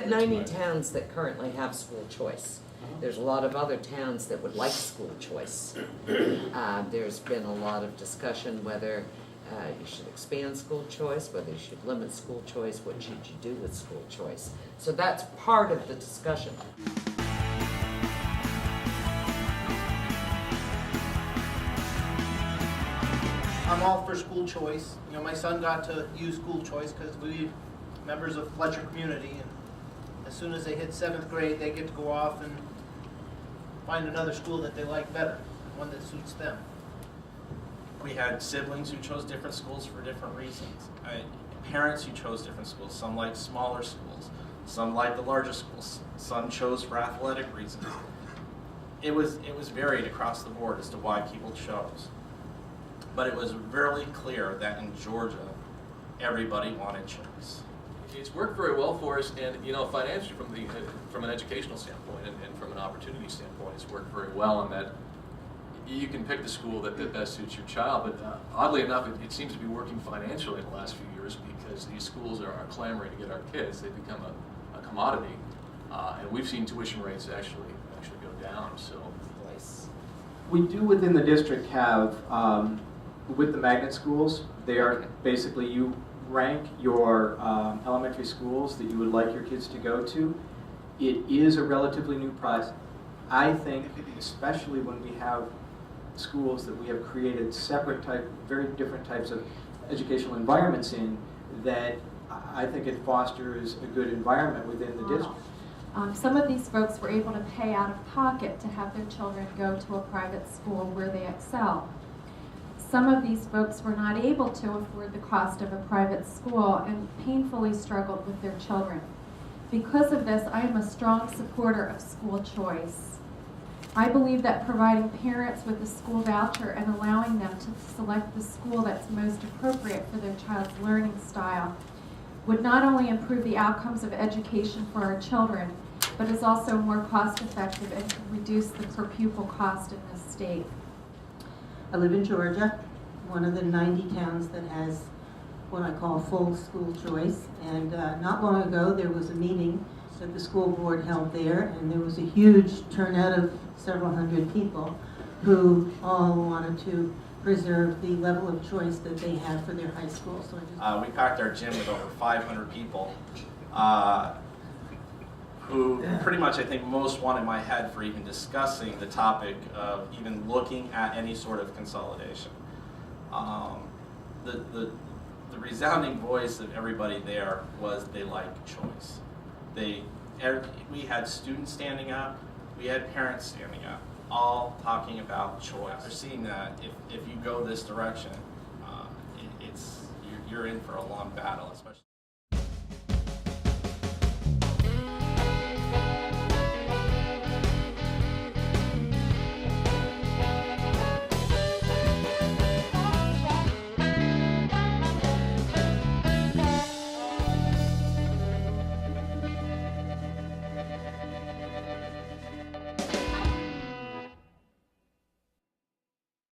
90 towns that currently have school choice. There's a lot of other towns that would like school choice. There's been a lot of discussion whether you should expand school choice, whether you should limit school choice, what should you do with school choice. So that's part of the discussion. I'm all for school choice. You know, my son got to use school choice because we members of Fletcher community, and as soon as they hit 7th grade, they get to go off and find another school that they like better, one that suits them. We had siblings who chose different schools for different reasons. Parents who chose different schools. Some liked smaller schools. Some liked the larger schools. Some chose for athletic reasons. It was varied across the board as to why people chose. But it was very clear that in Georgia, everybody wanted choice. It's worked very well for us, and financially, from an educational standpoint and from an opportunity standpoint, it's worked very well in that you can pick the school that best suits your child. But oddly enough, it seems to be working financially in the last few years because these schools are clamoring to get our kids. They've become a commodity, and we've seen tuition rates actually go down. So, we do within the district have with the magnet schools. They are basically you rank your elementary schools that you would like your kids to go to. It is a relatively new process. I think, especially when we have schools that we have created separate very different types of educational environments in, that I think it fosters a good environment within the district. Some of these folks were able to pay out of pocket to have their children go to a private school where they excel. Some of these folks were not able to afford the cost of a private school and painfully struggled with their children. Because of this, I am a strong supporter of school choice. I believe that providing parents with a school voucher and allowing them to select the school that's most appropriate for their child's learning style would not only improve the outcomes of education for our children, but is also more cost effective and can reduce the per pupil cost in this state. I live in Georgia, one of the 90 towns that has what I call full school choice. And not long ago, there was a meeting that the school board held there, and there was a huge turnout of several hundred people who all wanted to preserve the level of choice that they have for their high school. So we packed our gym with over 500 people who pretty much, I think, most wanted my head for even discussing the topic of even looking at any sort of consolidation. The resounding voice of everybody there was they like choice. We had students standing up, we had parents standing up, all talking about choice. They're seeing that if you go this direction, you're in for a long battle, especially.